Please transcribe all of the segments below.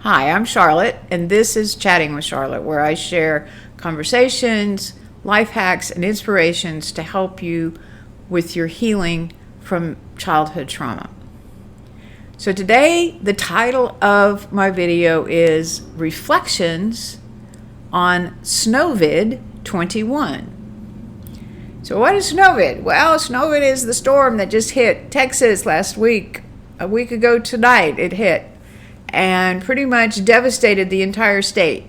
Hi, I'm Charlotte, and this is Chatting with Charlotte, where I share conversations, life hacks, and inspirations to help you with your healing from childhood trauma. So today, the title of my video is Reflections on Snowvid-21. So what is Snowvid? Well, Snowvid is the storm that just hit Texas last week. A week ago tonight it hit and pretty much devastated the entire state.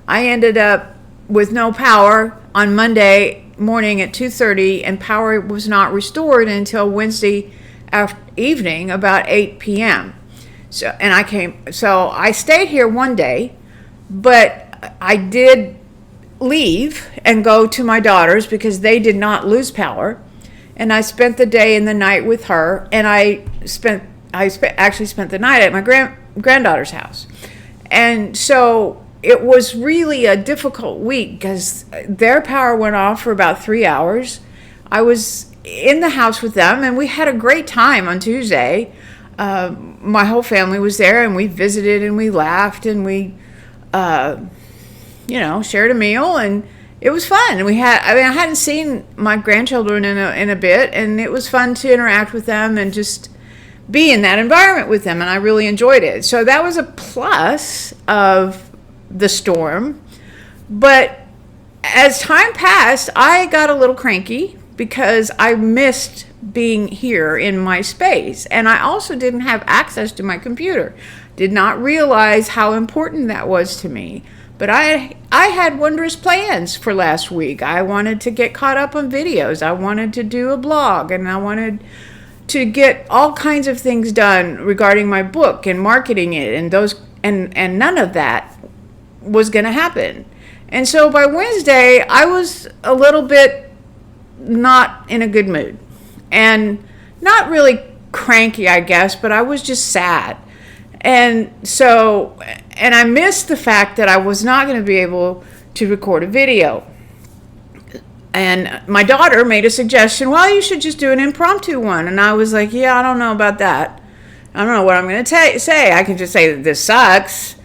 I ended up with no power on Monday morning at 2:30, and power was not restored until Wednesday evening about 8 p.m. So I stayed here one day, but I did leave and go to my daughter's because they did not lose power, and I spent the day and the night with her, and I actually spent the night at my granddaughter's house. And so it was really a difficult week because their power went off for about 3 hours. I was in the house with them, and we had a great time on Tuesday. My whole family was there, and we visited and we laughed and we shared a meal, and it was fun. And I hadn't seen my grandchildren in a bit, and it was fun to interact with them and just be in that environment with them, and I really enjoyed it. So that was a plus of the storm. But as time passed, I got a little cranky because I missed being here in my space, and I also didn't have access to my computer. Did not realize how important that was to me. But I had wondrous plans for last week. I wanted to get caught up on videos. I wanted to do a blog, and I wanted to get all kinds of things done regarding my book and marketing it, and none of that was going to happen. And so by Wednesday, I was a little bit not in a good mood, and not really cranky, I guess, but I was just sad. And I missed the fact that I was not going to be able to record a video. And my daughter made a suggestion, well, you should just do an impromptu one. And I was like, yeah, I don't know about that. I don't know what I'm going to say. I can just say that this sucks.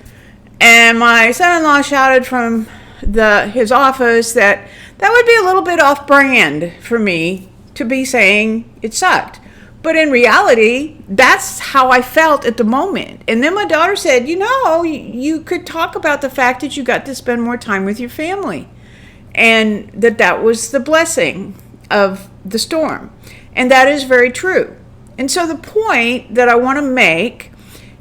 And my son-in-law shouted from his office that would be a little bit off-brand for me to be saying it sucked. But in reality, that's how I felt at the moment. And then my daughter said, you could talk about the fact that you got to spend more time with your family, and that was the blessing of the storm. And that is very true. And so the point that I want to make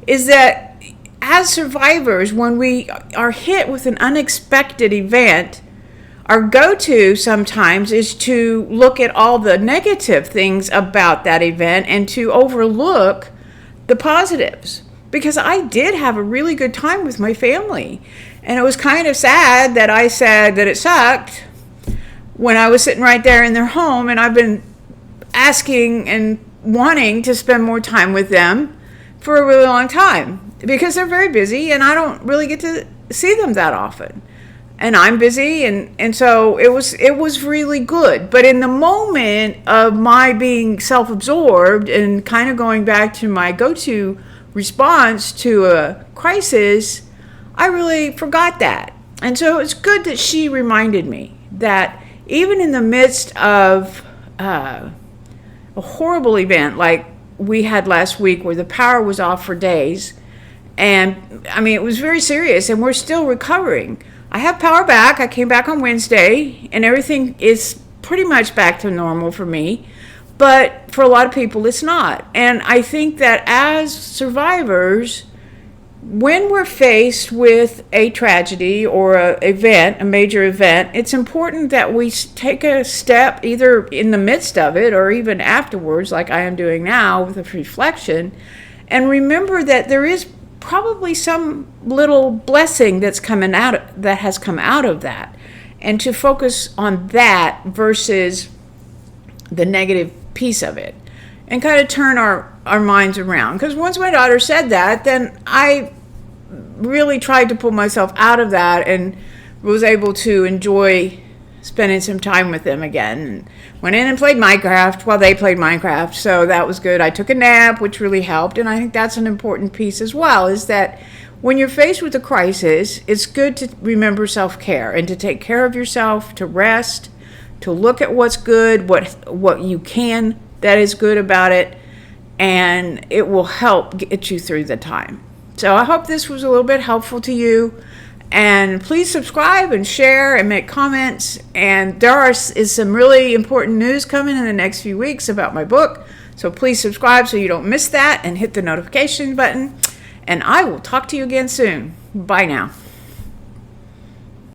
is that as survivors, when we are hit with an unexpected event, our go-to sometimes is to look at all the negative things about that event and to overlook the positives. Because I did have a really good time with my family. And it was kind of sad that I said that it sucked when I was sitting right there in their home, and I've been asking and wanting to spend more time with them for a really long time because they're very busy and I don't really get to see them that often. And I'm busy, and so it was really good. But in the moment of my being self-absorbed and kind of going back to my go-to response to a crisis, I really forgot that. And so it's good that she reminded me that even in the midst of a horrible event like we had last week where the power was off for days, and it was very serious, and we're still recovering. I have power back. I came back on Wednesday, and everything is pretty much back to normal for me. But for a lot of people, it's not. And I think that as survivors, when we're faced with a tragedy or a major event, it's important that we take a step either in the midst of it or even afterwards, like I am doing now with a reflection, and remember that there is probably some little blessing that has come out of that, and to focus on that versus the negative piece of it, and kind of turn our minds around. Because once my daughter said that, then I really tried to pull myself out of that and was able to enjoy spending some time with them again. And went in and played Minecraft while they played Minecraft, so that was good. I took a nap, which really helped, and I think that's an important piece as well, is that when you're faced with a crisis, it's good to remember self-care and to take care of yourself, to rest, to look at what's good, what you can that is good about it, and it will help get you through the time. So I hope this was a little bit helpful to you. And please subscribe and share and make comments. And there is some really important news coming in the next few weeks about my book. So please subscribe so you don't miss that, and hit the notification button. And I will talk to you again soon. Bye now.